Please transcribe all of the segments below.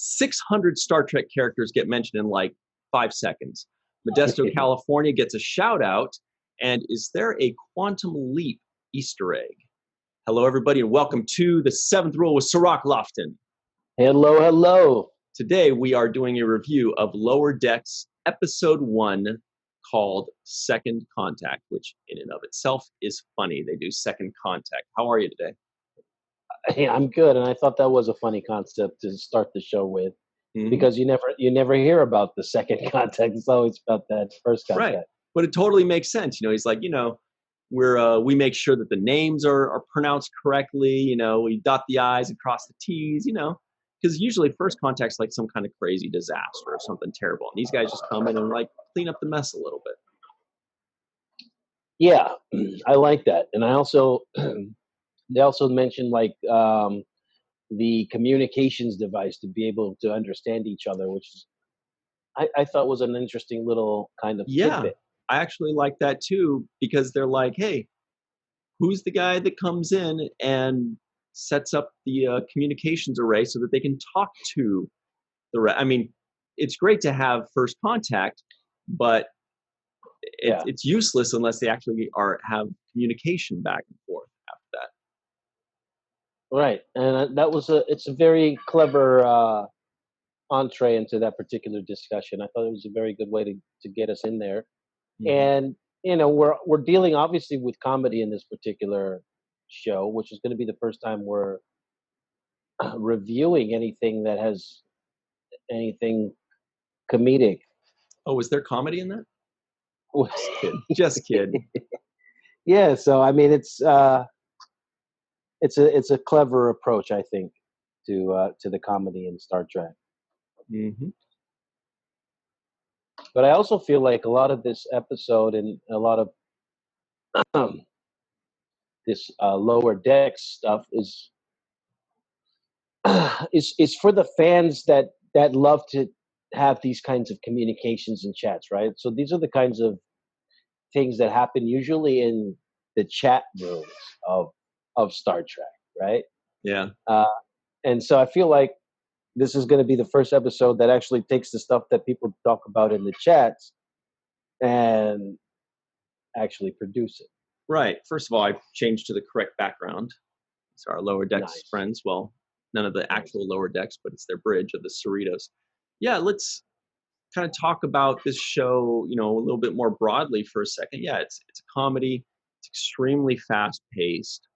600 Star Trek characters get mentioned in like 5 seconds. Modesto, California gets a shout out. And is there a quantum leap Easter egg? Hello, everybody, and welcome to the Seventh Rule with Cirroc Lofton. Hello, hello. Today, we are doing a review of Lower Decks Episode 1 called Second Contact, which in and of itself is funny. They do Second Contact. How are you today? Hey, I'm good, and I thought that was a funny concept to start the show with, because you never hear about the second contact. It's always about that first contact. Right, but it totally makes sense. He's like, we make sure that the names are pronounced correctly. We dot the I's and cross the T's. Because usually first contact's like some kind of crazy disaster or something terrible, and these guys just come in and like clean up the mess a little bit. Yeah, I like that, and I also. They also mentioned like the communications device to be able to understand each other, which is, I thought was an interesting little kind of tidbit. I actually like that too, because they're like, hey, who's the guy that comes in and sets up the communications array so that they can talk to the rest? I mean, it's great to have first contact, but it's useless unless they actually have communication back and forth after that. Right, and it's a very clever entree into that particular discussion. I thought it was a very good way to get us in there. And we're dealing obviously with comedy in this particular show, which is going to be the first time we're reviewing anything that has anything comedic. Oh, is there comedy in that? Just kidding. Yeah, so I mean it's a clever approach, I think, to the comedy in Star Trek. But I also feel like a lot of this episode and a lot of this Lower Decks stuff is for the fans that love to have these kinds of communications and chats, right? So these are the kinds of things that happen usually in the chat rooms of Star Trek, right? Yeah. And so I feel like this is going to be the first episode that actually takes the stuff that people talk about in the chats and actually produce it. Right. First of all, I changed to the correct background. It's our Lower Decks friends. Well, none of the actual Lower Decks, but it's their bridge of the Cerritos. Yeah, let's kind of talk about this show, a little bit more broadly for a second. Yeah, it's a comedy. It's extremely fast-paced.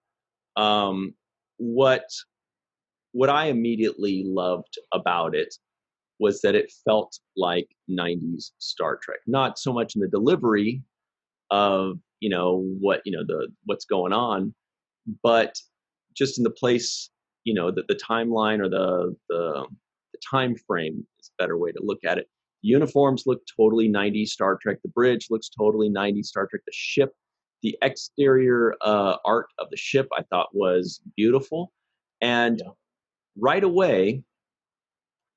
What I immediately loved about it was that it felt like 90s Star Trek. Not so much in the delivery of what's going on, but just in the place, the timeline or the time frame is a better way to look at it. The uniforms look totally 90s Star Trek. The bridge looks totally 90s Star Trek. The ship, the exterior art of the ship, I thought was beautiful. And right away,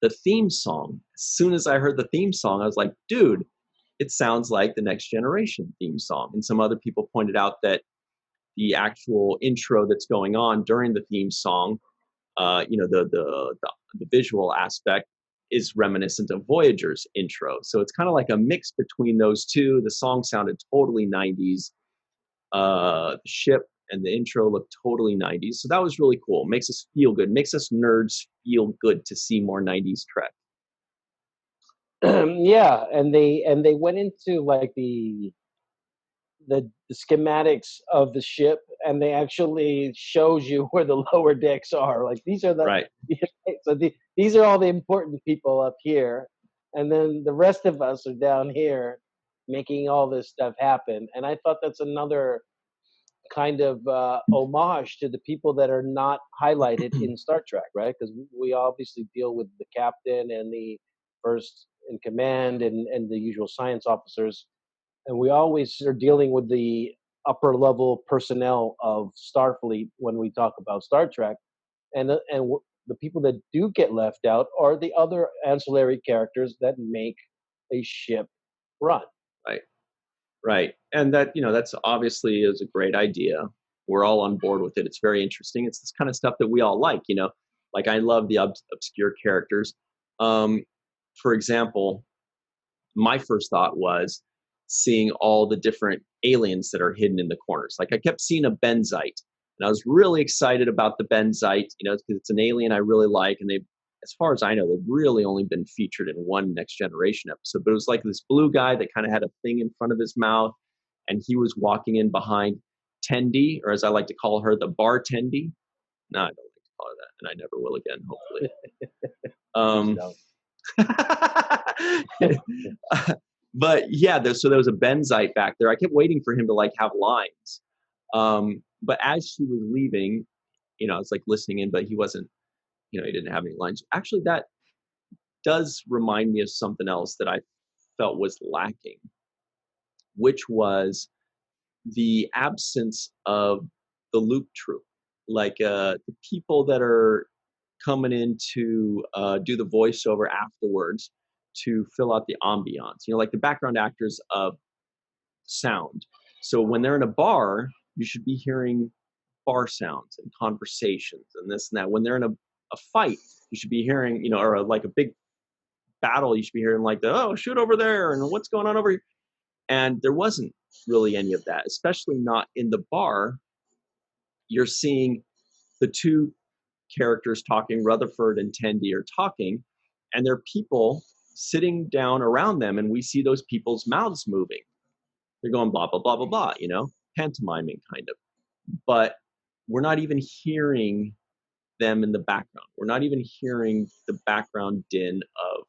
the theme song, as soon as I heard the theme song, I was like, dude, it sounds like the Next Generation theme song. And some other people pointed out that the actual intro that's going on during the theme song, the visual aspect is reminiscent of Voyager's intro. So it's kind of like a mix between those two. The song sounded totally 90s. The ship and the intro looked totally 90s. So that was really cool. Makes us feel good. Makes us nerds feel good to see more 90s Trek. Yeah, and they went into like the schematics of the ship, and they actually shows you where the lower decks are. Like these are the right. So these are all the important people up here, and then the rest of us are down here making all this stuff happen. And I thought that's another kind of homage to the people that are not highlighted in Star Trek, right? Because we obviously deal with the captain and the first in command and the usual science officers, and we always are dealing with the upper level personnel of Starfleet when we talk about Star Trek, and the people that do get left out are the other ancillary characters that make a ship run. Right. And that's obviously is a great idea. We're all on board with it. It's very interesting. It's this kind of stuff that we all like, Like I love the obscure characters. For example, my first thought was seeing all the different aliens that are hidden in the corners. Like I kept seeing a benzite, and I was really excited about the benzite, because it's an alien I really like, and as far as I know, they've really only been featured in one Next Generation episode. But it was like this blue guy that kind of had a thing in front of his mouth, and he was walking in behind Tendi, or as I like to call her, the bartendy. No, I don't like to call her that, and I never will again, hopefully. But yeah, so there was a benzite back there. I kept waiting for him to like have lines. But as she was leaving, I was like listening in, but he wasn't, he didn't have any lines. Actually, that does remind me of something else that I felt was lacking, which was the absence of the loop troop, like the people that are coming in to do the voiceover afterwards to fill out the ambiance, like the background actors of sound. So when they're in a bar, you should be hearing bar sounds and conversations and this and that. When they're in a fight, you should be hearing, or like a big battle, you should be hearing like shoot over there and what's going on over here. And there wasn't really any of that, especially not in the bar. You're seeing the two characters talking, Rutherford and Tendi are talking, and there are people sitting down around them, and we see those people's mouths moving. They're going blah, blah, blah, blah, blah, pantomiming kind of. But we're not even hearing them in the background. We're not even hearing the background din of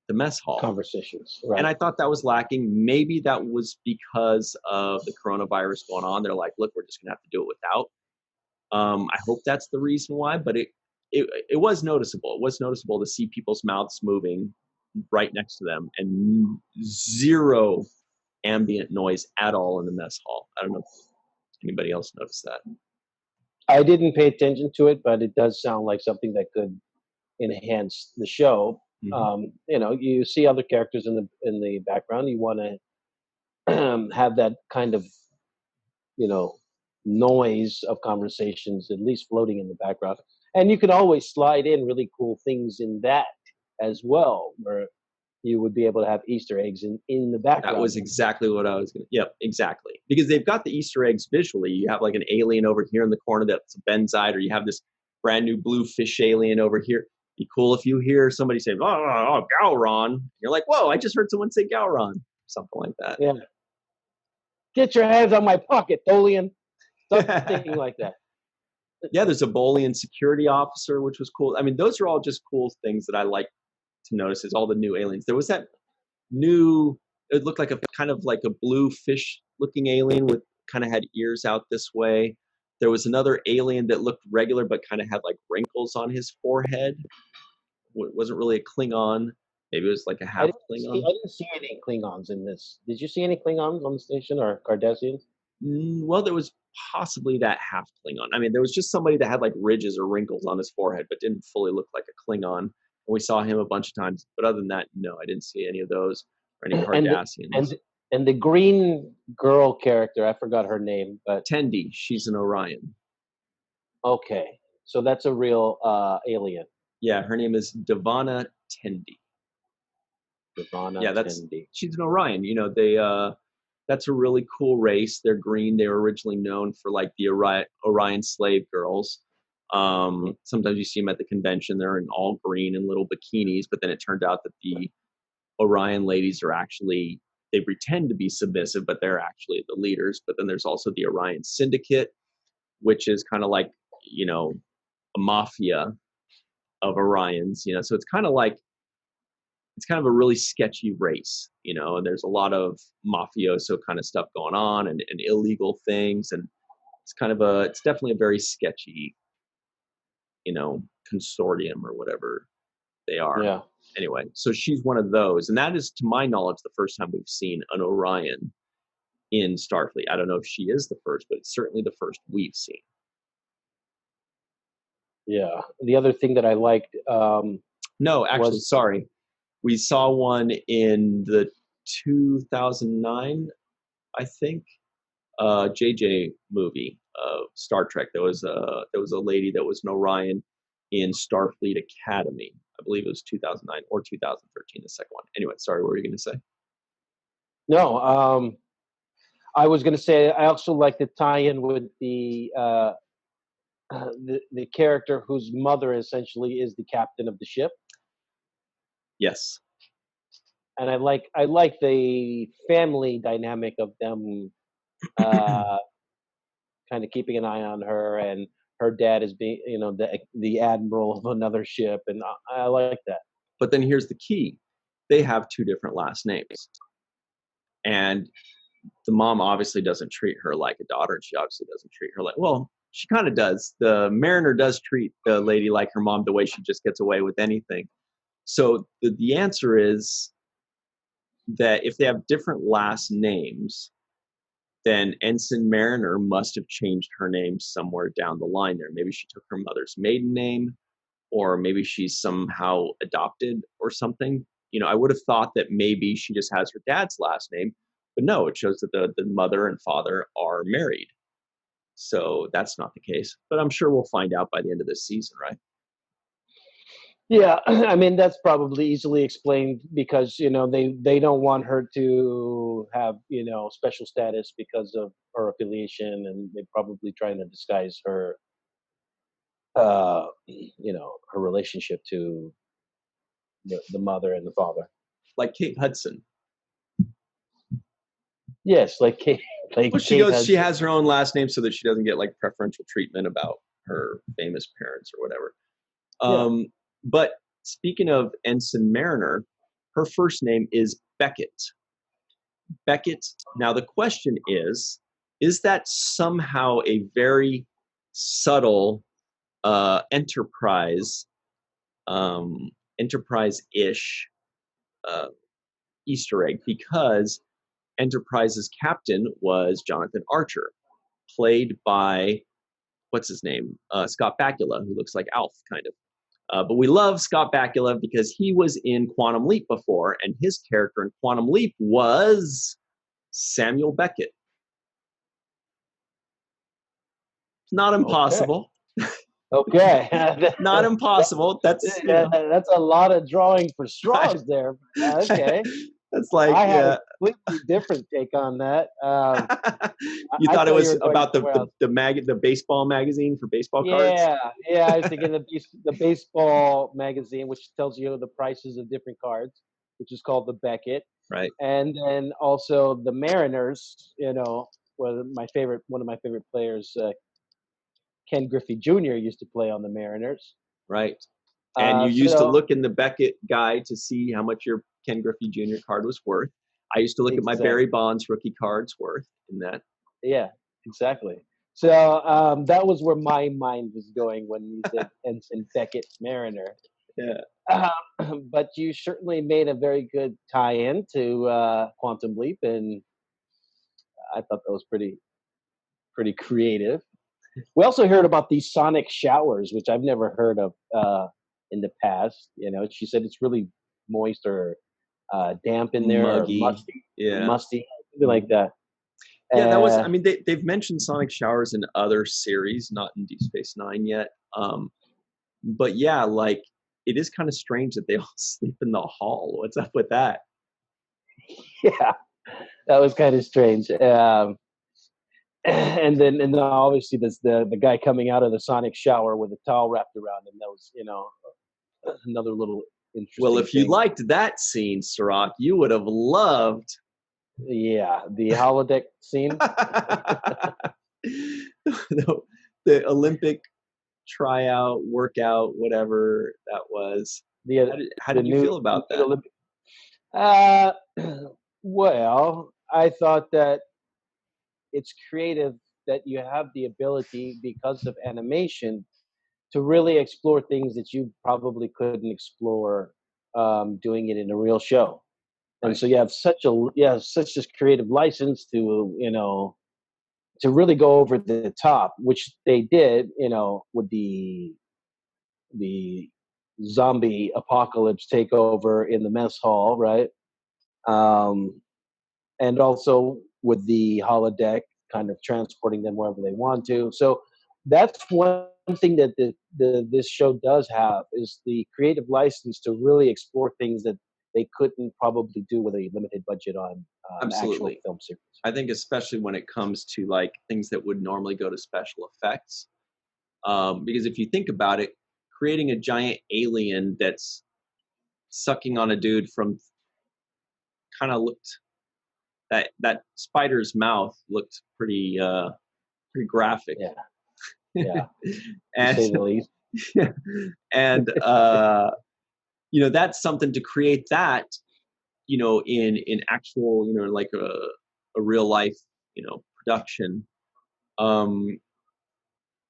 the mess hall conversations. Right. And I thought that was lacking. Maybe that was because of the coronavirus going on. They're like, look, we're just going to have to do it without. I hope that's the reason why, but it was noticeable. It was noticeable to see people's mouths moving right next to them and zero ambient noise at all in the mess hall. I don't know if anybody else noticed that. I didn't pay attention to it, but it does sound like something that could enhance the show. Mm-hmm. You see other characters in the background. You want to have that kind of, noise of conversations at least floating in the background. And you could always slide in really cool things in that as well, where you would be able to have Easter eggs in the background. That was exactly what I was going to. Yep, exactly. Because they've got the Easter eggs visually. You have like an alien over here in the corner that's a benzite, or you have this brand new blue fish alien over here. Be cool if you hear somebody say, oh, Gowron. You're like, whoa, I just heard someone say Gowron. Something like that. Yeah. Get your hands on my pocket, Tholian. Something like that. Yeah, there's a Bolian security officer, which was cool. I mean, those are all just cool things that I like to notice, is all the new aliens. There was that new, it looked like a kind of like a blue fish looking alien with kind of had ears out this way. There was another alien that looked regular but kind of had like wrinkles on his forehead. It wasn't really a Klingon. Maybe it was like a half Klingon. I didn't see any Klingons in this. Did you see any Klingons on the station or Cardassians? Well, there was possibly that half Klingon. I mean, there was just somebody that had like ridges or wrinkles on his forehead, but didn't fully look like a Klingon. And we saw him a bunch of times. But other than that, no, I didn't see any of those or any Cardassians. And the green girl character, I forgot her name, but Tendi, she's an Orion. Okay, so that's a real alien. Yeah, her name is Devana Tendi. Tendi. She's an Orion. That's a really cool race. They're green. They were originally known for like the Orion slave girls. Sometimes you see them at the convention. They're in all green and little bikinis, but then it turned out that the Orion ladies are actually, they pretend to be submissive, but they're actually the leaders. But then there's also the Orion Syndicate, which is kind of like, a mafia of Orions, so it's kind of a really sketchy race, and there's a lot of mafioso kind of stuff going on and illegal things. And it's definitely a very sketchy, consortium or whatever they are. Yeah. Anyway, so she's one of those. And that is, to my knowledge, the first time we've seen an Orion in Starfleet. I don't know if she is the first, but it's certainly the first we've seen. Yeah. The other thing that I liked. No, actually, sorry. We saw one in the 2009, I think, JJ movie of Star Trek. There was a lady that was an Orion in Starfleet Academy, I believe it was 2009 or 2013, the second one. Anyway, sorry, what were you going to say? No, I was going to say I also like the tie-in with the character whose mother essentially is the captain of the ship, Yes. and I like the family dynamic of them, uh, kind of keeping an eye on her, and her dad is being, the admiral of another ship, and I like that. But then here's the key. They have two different last names. And the mom obviously doesn't treat her like a daughter, and she obviously doesn't treat her like, well, she kind of does. The Mariner does treat the lady like her mom, the way she just gets away with anything. So the answer is that if they have different last names, then Ensign Mariner must have changed her name somewhere down the line there. Maybe she took her mother's maiden name, or maybe she's somehow adopted or something. I would have thought that maybe she just has her dad's last name, but no, it shows that the mother and father are married. So that's not the case. But I'm sure we'll find out by the end of this season, right? Yeah, I mean that's probably easily explained because they don't want her to have special status because of her affiliation, and they're probably trying to disguise her her relationship to the mother and the father. Like Kate Hudson. Yes, like Kate. Like Well, Kate she Hudson. has her own last name so that she doesn't get like preferential treatment about her famous parents or whatever. Yeah. But speaking of Ensign Mariner, her first name is Beckett. Beckett. Now the question is that somehow a very subtle enterprise, enterprise-ish Easter egg, because Enterprise's captain was Jonathan Archer, played by what's his name, Scott Bakula, who looks like Alf kind of. But we love Scott Bakula because he was in Quantum Leap before, and his character in Quantum Leap was Samuel Beckett. Not impossible. Okay. Not impossible. That's that's a lot of drawing for straws right. there. Okay. That's like, I had yeah. a completely different take on that. You I thought it thought you was were going about somewhere else. the baseball magazine for baseball cards? Yeah. I was thinking the baseball magazine, which tells you the prices of different cards, which is called the Beckett, Right. and then also the Mariners. One of my favorite players, Ken Griffey Jr. used to play on the Mariners. Right. And you used to So look in the Beckett guide to see how much your Ken Griffey Jr. card was worth. I used to look at my exactly. Barry Bonds rookie cards worth in that. Yeah, exactly. So that was where my mind was going when you said Ensign Beckett Mariner. Yeah. But you certainly made a very good tie-in to Quantum Leap, and I thought that was pretty creative. We also heard about these sonic showers, which I've never heard of in the past. She said it's really moist or damp in there, or Muggy. Yeah. musty, something like that. Yeah, that was. I mean, they've mentioned sonic showers in other series, not in Deep Space Nine yet. But yeah, like it is kind of strange that they all sleep in the hall. What's up with that? Yeah, that was kind of strange. And then obviously there's the guy coming out of the sonic shower with a towel wrapped around him. That was another little interesting. Well, if you thing. liked that scene, Cirroc, you would have loved. Yeah, the holodeck scene. The Olympic tryout, workout, whatever that was. How did you feel about that? Olympic. Well, I thought that it's creative that you have the ability, because of animation, to really explore things that you probably couldn't explore doing it in a real show. And Right. so you have such a creative license to really go over the top, which they did, with the zombie apocalypse takeover in the mess hall, right? And also with the holodeck kind of transporting them wherever they want to. So that's one thing that this show does have is the creative license to really explore things that they couldn't probably do with a limited budget on actual Absolutely. film series. I think especially when it comes to like things that would normally go to special effects, because if you think about it, creating a giant alien that's sucking on a dude from kind of looked that spider's mouth looked pretty graphic. Yeah, yeah, to and say the least. and that's something to create that, in actual, like a real life, production,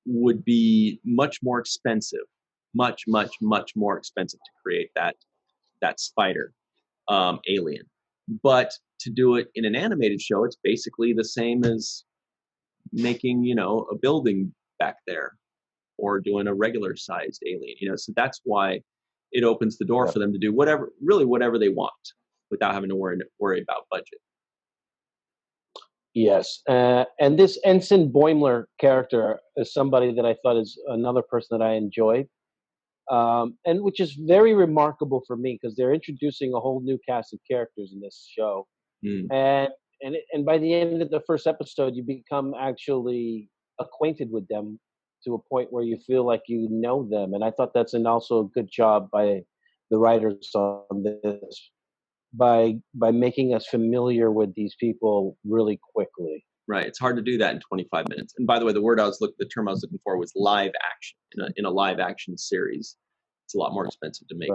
would be much more expensive, much more expensive to create that spider alien. But to do it in an animated show, it's basically the same as making, a building back there or doing a regular sized alien, so that's why it opens the door for them to do whatever they want without having to worry about budget. Yes, and this Ensign Boimler character is somebody that I thought is another person that I enjoyed, and which is very remarkable for me because they're introducing a whole new cast of characters in this show, and by the end of the first episode, you become actually acquainted with them to a point where you feel like you know them, and I thought that's also a good job by the writers on this. By making us familiar with these people really quickly. Right. It's hard to do that in 25 minutes. And by the way, the term I was looking for was live action. In a live action series, it's a lot more expensive to make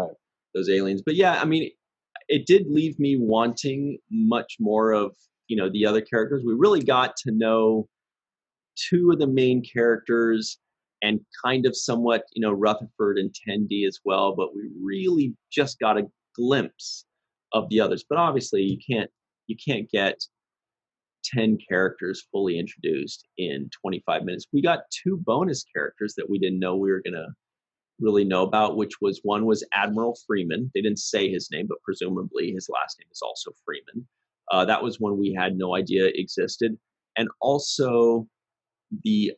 those aliens. But yeah, I mean, it did leave me wanting much more of, the other characters. We really got to know two of the main characters and kind of somewhat, Rutherford and Tendi as well, but we really just got a glimpse of the others. But obviously you can't get 10 characters fully introduced in 25 minutes. We got two bonus characters that we didn't know we were going to really know about, one was Admiral Freeman. They didn't say his name, but presumably his last name is also Freeman. That was one we had no idea existed. And also the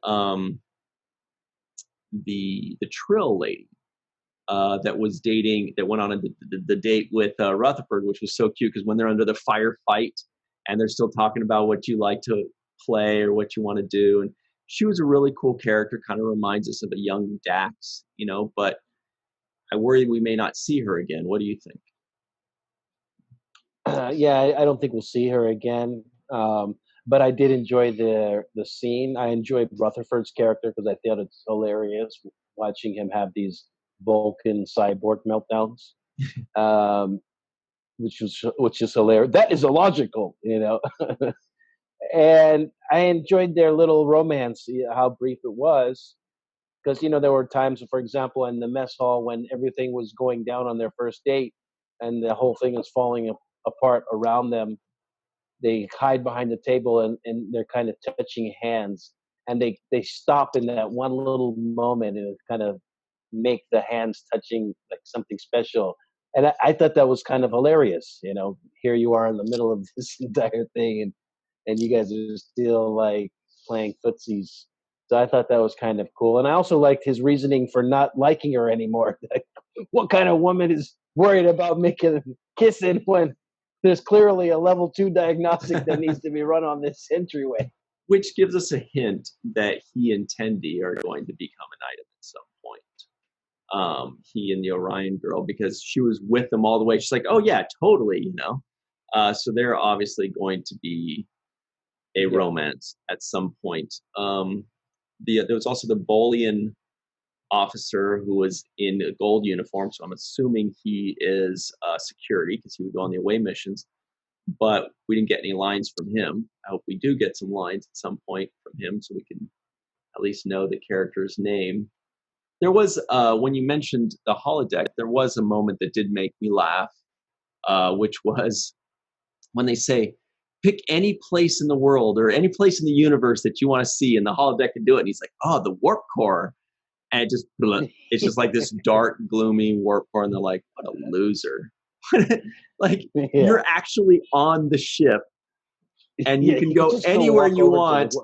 Trill lady, that went on the date with Rutherford, which was so cute because when they're under the firefight and they're still talking about what you like to play or what you want to do. And she was a really cool character, kind of reminds us of a young Dax, but I worry we may not see her again. What do you think? Yeah, I don't think we'll see her again. But I did enjoy the scene. I enjoyed Rutherford's character because I thought it's hilarious watching him have these Vulcan cyborg meltdowns, which is hilarious. That is illogical, And I enjoyed their little romance, how brief it was, because there were times, for example, in the mess hall when everything was going down on their first date, and the whole thing is falling apart around them. They hide behind the table and they're kind of touching hands, and they stop in that one little moment and kind of make the hands touching like something special. And I thought that was kind of hilarious. Here you are in the middle of this entire thing, and you guys are still like playing footsies. So I thought that was kind of cool. And I also liked his reasoning for not liking her anymore. What kind of woman is worried about kissing when there's clearly a level 2 diagnostic that needs to be run on this entryway? Which gives us a hint that he and Tendi are going to become an item at some point. He and the Orion girl, because she was with them all the way. She's like, oh yeah, totally, So they're obviously going to be a romance at some point. There was also the Bolian officer who was in a gold uniform, so I'm assuming he is security because he would go on the away missions. But we didn't get any lines from him. I hope we do get some lines at some point from him so we can at least know the character's name. There was, when you mentioned the holodeck, there was a moment that did make me laugh, which was when they say, pick any place in the world or any place in the universe that you want to see, and the holodeck can do it. And he's like, oh, the warp core. And it's just like this dark, gloomy warp core. And they're like, what a loser. You're actually on the ship and you can go anywhere you want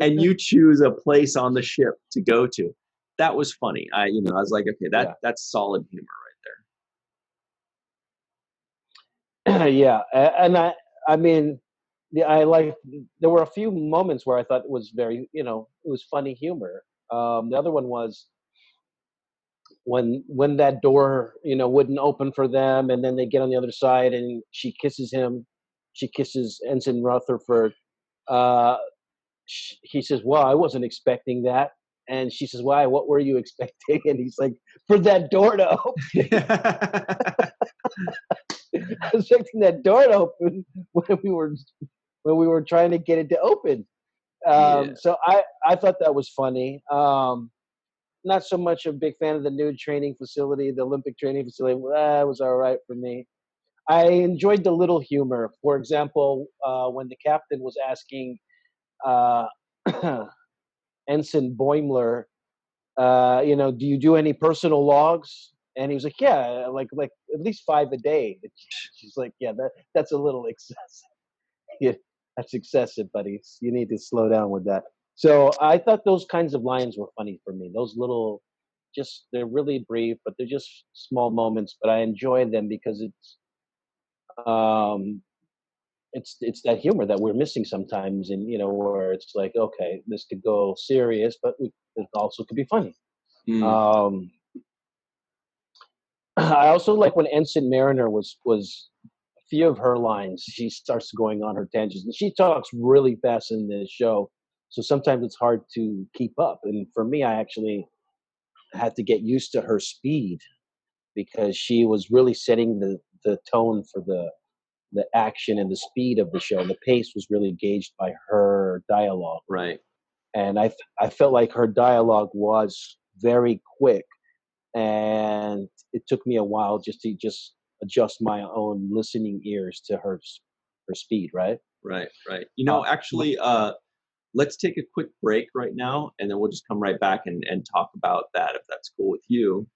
and you choose a place on the ship to go to. that was funny. I was like, okay, Yeah. that's solid humor Yeah, and I mean, yeah, there were a few moments where I thought it was very, it was funny humor. The other one was when that door, wouldn't open for them, and then they get on the other side, and she kisses Ensign Rutherford. Uh, he says, "Well, I wasn't expecting that," and she says, "Why? What were you expecting?" And he's like, "For that door to open." there. I was expecting that door to open when we were trying to get it to open. Yeah. So I thought that was funny. Not so much a big fan of the new training facility, the Olympic training facility. That was all right for me. I enjoyed the little humor. For example, when the captain was asking uh, Ensign Boimler, do you do any personal logs? And he was like, yeah, like at least 5 a day. She's like, yeah, that's a little excessive. Yeah, that's excessive, buddy. You need to slow down with that. So I thought those kinds of lines were funny for me. Those little, they're really brief, but they're just small moments. But I enjoy them because um, it's that humor that we're missing sometimes, and where it's like, okay, this could go serious, but it also could be funny. Mm. Um, I also like when Ensign Mariner was a few of her lines. She starts going on her tangents, and she talks really fast in this show. So sometimes it's hard to keep up. And for me, I actually had to get used to her speed because she was really setting the tone for the action and the speed of the show. The pace was really gauged by her dialogue, Right. and I felt like her dialogue was very quick, and it took me a while just to adjust my own listening ears to her speed, right? Right. Right. Uh, Actually, let's take a quick break right now, and then we'll just come right back and talk about that if that's cool with you.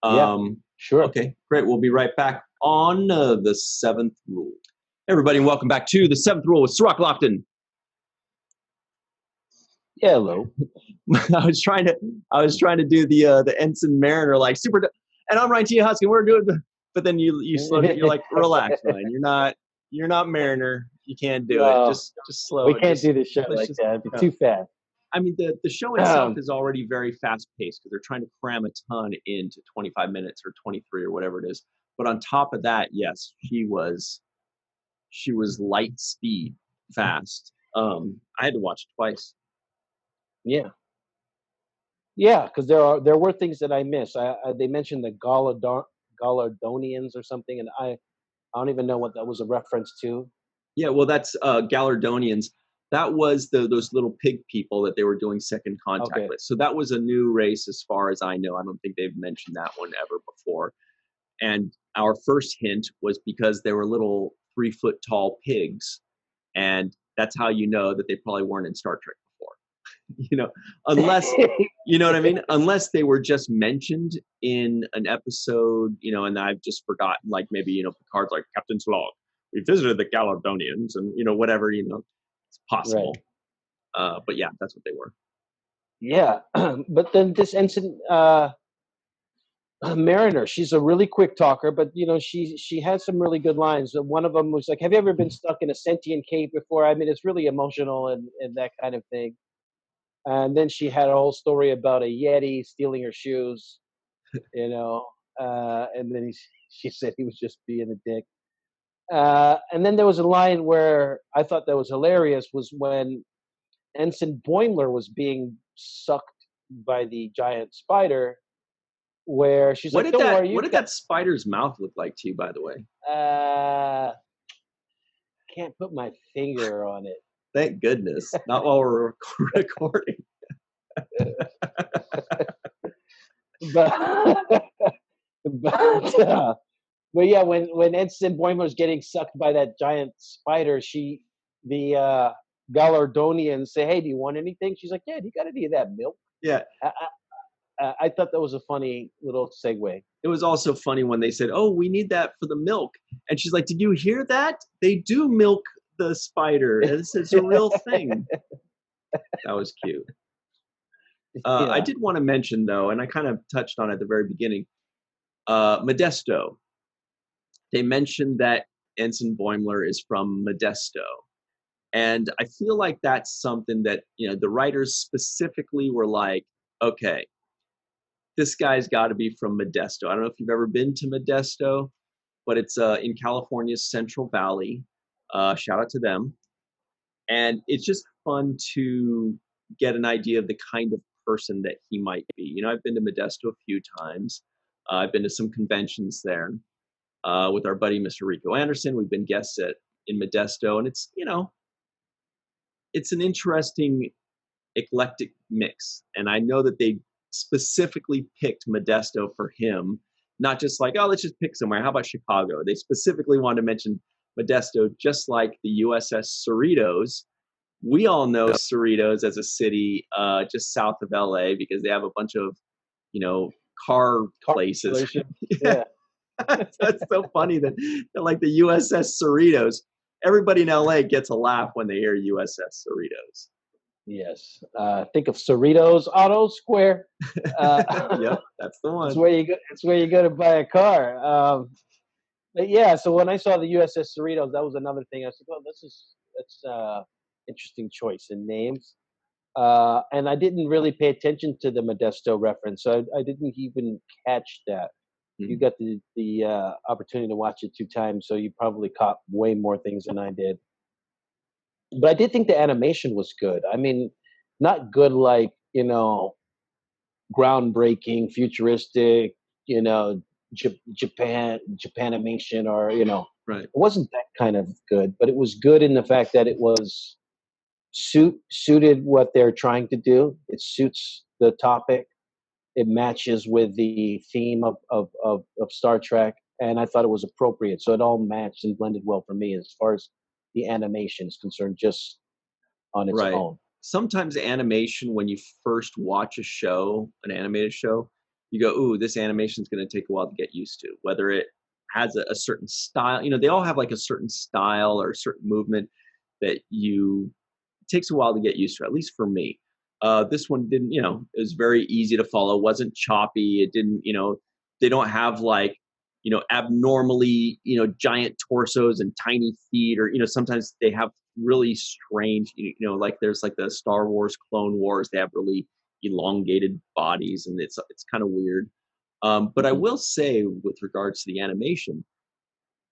yeah, sure. Okay, great. We'll be right back on the seventh rule. Hey, everybody, and welcome back to the seventh rule with Cirroc Lofton. Yeah, hello. I was trying to do the Ensign Mariner like super, and I'm Ryan T. Husk, and we're doing, but then you slowed it. You're like, relax, Ryan. You're not Mariner. You can't do it. No, Just slow we it. can't do this show Let's like just. that. It'd be too fast. I mean, the show itself is already very fast paced because they're trying to cram a ton into 25 minutes or 23 or whatever it is. But on top of that, yes, she was light speed fast. I had to watch it twice. Yeah, yeah, because there were things that I missed. They mentioned the Gallardonians or something, and I don't even know what that was a reference to. Yeah, well, that's Gallardonians. That was those little pig people that they were doing second contact Okay. with. So that was a new race as far as I know. I don't think they've mentioned that one ever before. And our first hint was because they were little 3-foot tall pigs. And that's how you know that they probably weren't in Star Trek before. Unless, you know what I mean? Unless they were just mentioned in an episode, and I've just forgotten, like maybe, Picard's like, Captain's log. We visited the Gallardonians and, whatever, it's possible. Right. But yeah, that's what they were. Yeah, but then this ensign Mariner, she's a really quick talker, but she had some really good lines. One of them was like, "Have you ever been stuck in a sentient cave before?" I mean, it's really emotional and that kind of thing. And then she had a whole story about a Yeti stealing her shoes, and then she said he was just being a dick. And then there was a line where I thought that was hilarious was when Ensign Boimler was being sucked by the giant spider, where she's like, "Don't worry, what did that spider's mouth look like to you, by the way? Can't put my finger on it." Thank goodness. Not while we're recording. but but yeah, when Ensign Boimler was getting sucked by that giant spider, the Gallardonians say, "Hey, do you want anything?" She's like, "Yeah, do you got any of that milk?" Yeah. I thought that was a funny little segue. It was also funny when they said, "Oh, we need that for the milk," and she's like, "Did you hear that? They do milk the spider. It's a real thing." That was cute. I Yeah. did want to mention though, and I kind of touched on it at the very beginning. Modesto. They mentioned that Ensign Boimler is from Modesto, and I feel like that's something that the writers specifically were like, okay, this guy's got to be from Modesto. I don't know if you've ever been to Modesto, but it's in California's Central Valley. Shout out to them. And it's just fun to get an idea of the kind of person that he might be. I've been to Modesto a few times. I've been to some conventions there with our buddy Mr. Rico Anderson. We've been guests in Modesto, and it's an interesting eclectic mix. And I know that they specifically picked Modesto for him, not just like, oh, let's just pick somewhere. How about Chicago? They specifically wanted to mention Modesto, just like the USS Cerritos. We all know Cerritos as a city just south of LA because they have a bunch of, car Car places. dealership. Yeah, Yeah. that's so funny that like the USS Cerritos, everybody in LA gets a laugh when they hear USS Cerritos. Yes. Think of Cerritos Auto Square. Yep, that's the one. It's where you go. It's where you go to buy a car. But yeah, so when I saw the USS Cerritos, that was another thing. I said, "Well, that's interesting choice in names." And I didn't really pay attention to the Modesto reference, so I didn't even catch that. You Mhm. got the opportunity to watch it 2 times, so you probably caught way more things than I did. But I did think the animation was good. I mean, not good like groundbreaking, futuristic, you know, Japanimation, or Right. it wasn't that kind of good, but it was good in the fact that it was suited what they're trying to do. It suits the topic. It matches with the theme of Star Trek, and I thought it was appropriate. So it all matched and blended well for me as far as the animation is concerned, just on its Right. own. Sometimes animation, when you first watch a show, an animated show, you go, "Ooh, this animation is going to take a while to get used to." Whether it has a certain style, they all have like a certain style or a certain movement that it takes a while to get used to. At least for me, this one didn't. It was very easy to follow. wasn't choppy. It didn't. They don't have like abnormally giant torsos and tiny feet, or sometimes they have really strange, like there's like the Star Wars Clone Wars, they have really elongated bodies, and it's kind of weird. But I Mhm. will say, with regards to the animation,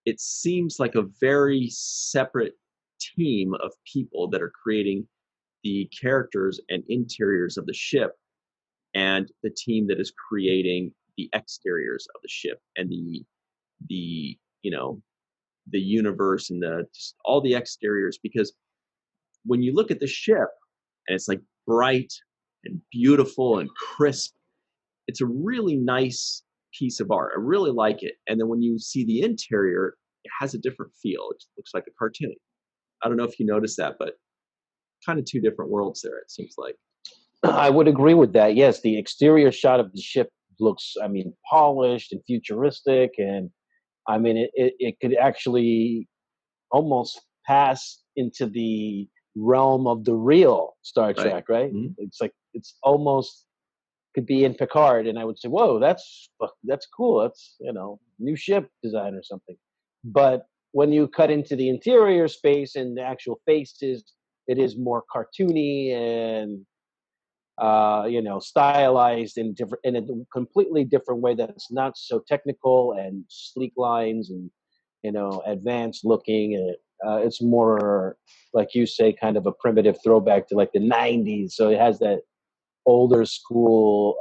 it seems like a very separate team of people that are creating the characters and interiors of the ship, and the team that is creating the exteriors of the ship and the the universe and the just all the exteriors. Because when you look at the ship and it's like bright and beautiful and crisp, it's a really nice piece of art. I really like it. And then when you see the interior, it has a different feel. It looks like a cartoon. I don't know if you noticed that, but kind of two different worlds there, it seems like. I would agree with that. Yes, the exterior shot of the ship looks, I mean, polished and futuristic, and I mean, it could actually almost pass into the realm of the real Star Right. Trek, right? Mhm. It's like it's almost could be in Picard, and I would say, "Whoa, that's cool. That's new ship design or something." But when you cut into the interior space and the actual faces, it is more cartoony and stylized in a completely different way that's not so technical and sleek lines and advanced looking. And it's more like you say, kind of a primitive throwback to like the '90s. So it has that older school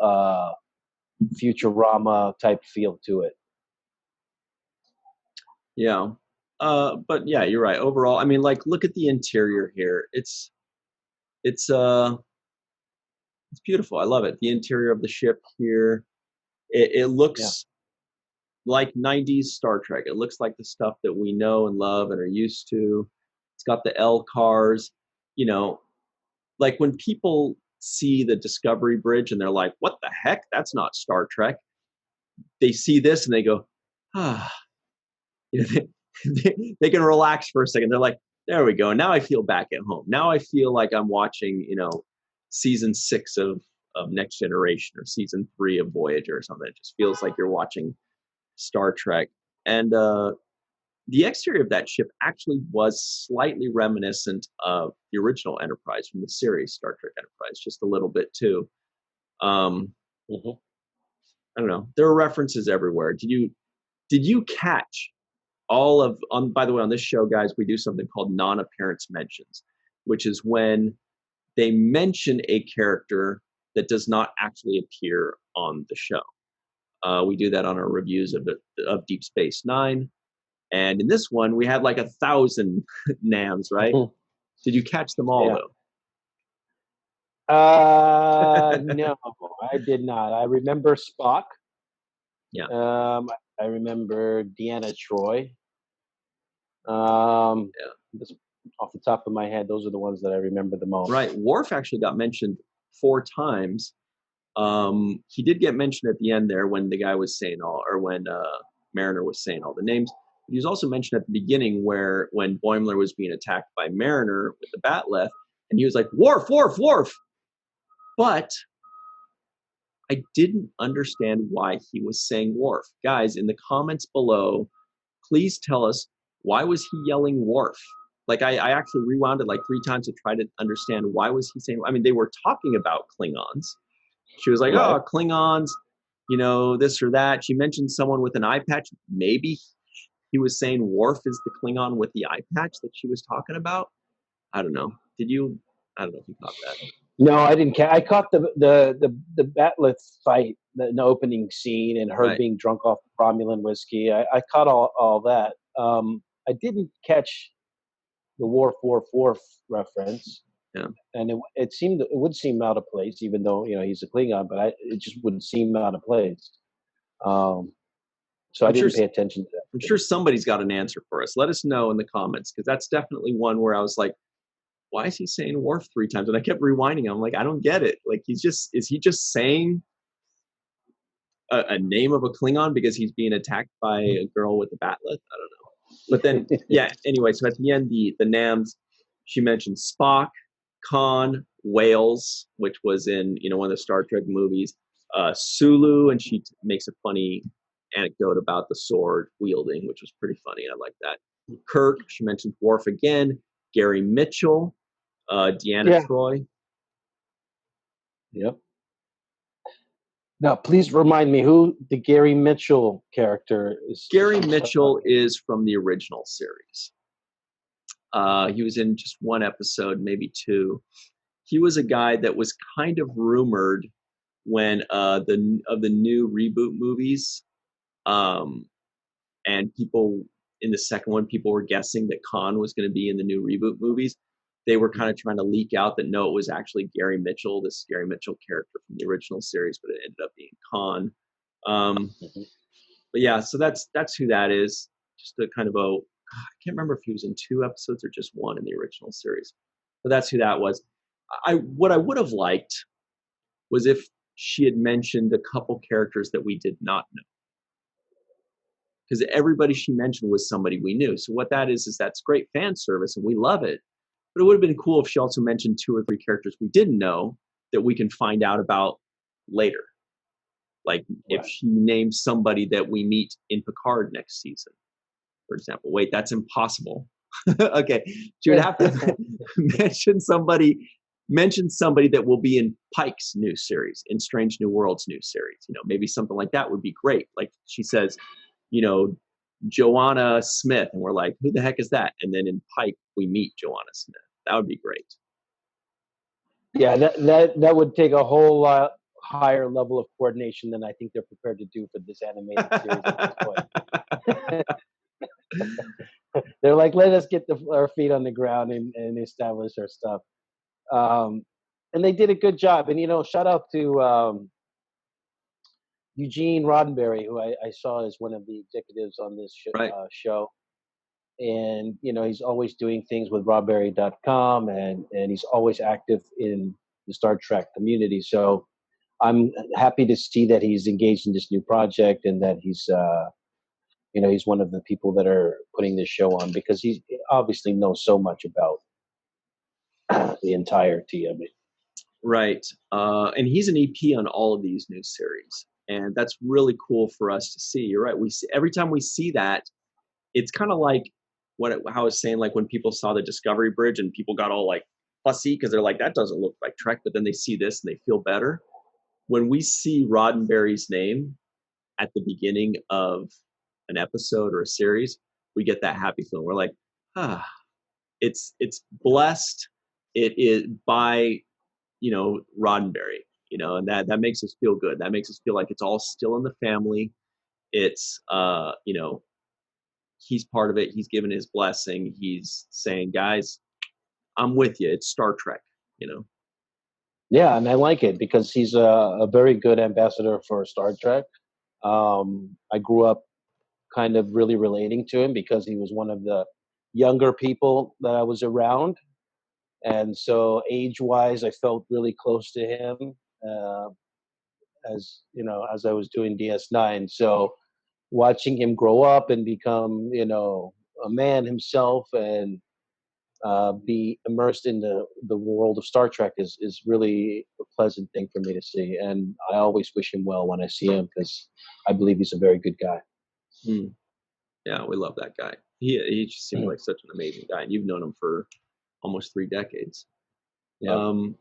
Futurama type feel to it. Yeah. But yeah, you're right. Overall, I mean, like, look at the interior here. It's it's beautiful. I love it. The interior of the ship here, it Yeah, looks like 90s Star Trek. It looks like the stuff that we know and love and are used to. It's got the L cars, you know, like when people see the Discovery Bridge and they're like, "What the heck? That's not Star Trek." They see this and they go, "Ah," you know, they can relax for a second. They're like, "There we go. Now I feel back at home. Now I feel like I'm watching, season 6 of Next Generation or season 3 of Voyager or something. It just feels like you're watching Star Trek. And the exterior of that ship actually was slightly reminiscent of the original Enterprise from the series Star Trek Enterprise, just a little bit too. Mhm. I don't know. There are references everywhere. Did you catch all of? By the way, on this show, guys, we do something called non-appearance mentions, which is when they mention a character that does not actually appear on the show. We do that on our reviews of Deep Space Nine. And in this one, we had like 1,000 NAMs, right? Mhm. Did you catch them all, Yeah. though? No, I did not. I remember Spock. Yeah. I remember Deanna Troy. Just off the top of my head, those are the ones that I remember the most. Right. Worf actually got mentioned 4 times. He did get mentioned at the end there when the guy was saying when Mariner was saying all the names. He was also mentioned at the beginning when Boimler was being attacked by Mariner with the Batleth, and he was like, Worf, Worf, Worf. But I didn't understand why he was saying Worf. Guys, in the comments below, please tell us, why was he yelling Worf? Like, I actually rewound it like 3 times to try to understand why was he saying. I mean, they were talking about Klingons. She was like, Right. oh, Klingons, this or that. She mentioned someone with an eye patch. Maybe he was saying Worf is the Klingon with the eye patch that she was talking about. I don't know. Did you? I don't know if you caught that. No, I didn't. I caught the Batleth fight, the opening scene, and her Right. being drunk off the Romulan whiskey. I caught all that. I didn't catch the Worf reference. Yeah. And it would seem out of place, even though he's a Klingon, but it just wouldn't seem out of place. So I didn't pay attention to that. I'm sure somebody's got an answer for us. Let us know in the comments, because that's definitely one where I was like, why is he saying Worf 3 times? And I kept rewinding. I'm like, I don't get it. Like, is he just saying a name of a Klingon because he's being attacked by a girl with a batleth? I don't know. But then, yeah. Anyway, so at the end, the Nams, she mentioned Spock, Khan, Wales, which was in one of the Star Trek movies, Sulu, and she makes a funny anecdote about the sword wielding, which was pretty funny. I like that. Kirk, she mentioned Worf again. Gary Mitchell, Deanna Troy. Yep. Now, please remind me who the Gary Mitchell character is. Gary Mitchell is from the original series. He was in just 1 episode, maybe 2. He was a guy that was kind of rumored when the new reboot movies, and people in the second one, people were guessing that Khan was going to be in the new reboot movies. They were kind of trying to leak out that no, it was actually Gary Mitchell, this Gary Mitchell character from the original series, but it ended up being Khan. But yeah, so that's who that is. Just a kind of I can't remember if he was in 2 episodes or just 1 in the original series. But that's who that was. What I would have liked was if she had mentioned a couple characters that we did not know. Because everybody she mentioned was somebody we knew. So what that is that's great fan service, and we love it. But it would have been cool if she also mentioned 2 or 3 characters we didn't know that we can find out about later. Like if she names somebody that we meet in Picard next season, for example. Wait, that's impossible. Okay, she would have to mention somebody that will be in Pike's new series, in Strange New Worlds new series. Maybe something like that would be great. Like she says, Joanna Smith, and we're like, who the heck is that? And then in Pike, we meet Joanna Smith. That would be great. Yeah, that would take a whole lot higher level of coordination than I think they're prepared to do for this animated series at this point. They're like, let us get our feet on the ground and establish our stuff. And they did a good job. And, shout out to Eugene Roddenberry, who I saw as one of the executives on this show. And, he's always doing things with roddenberry.com, and he's always active in the Star Trek community. So I'm happy to see that he's engaged in this new project, and that he's one of the people that are putting this show on, because he obviously knows so much about the entirety of it. Right. And he's an EP on all of these new series. And that's really cool for us to see. You're right. We see, every time we see that, it's kind of like how I was saying, like when people saw the Discovery Bridge and people got all like fussy because they're like, that doesn't look like Trek, but then they see this and they feel better. When we see Roddenberry's name at the beginning of an episode or a series, we get that happy feeling. We're like, ah, it's blessed. It is by, Roddenberry, and that makes us feel good. That makes us feel like it's all still in the family. It's, he's part of it. He's given his blessing. He's saying, guys, I'm with you. It's Star Trek. Yeah, and I like it because he's a very good ambassador for Star Trek. I grew up kind of really relating to him because he was one of the younger people that I was around. And so age-wise, I felt really close to him uh, as I was doing DS9. So watching him grow up and become, a man himself and be immersed in the world of Star Trek is really a pleasant thing for me to see. And I always wish him well when I see him because I believe he's a very good guy. Hmm. Yeah, we love that guy. He just seems like such an amazing guy, and you've known him for almost 3 decades. Yeah. I want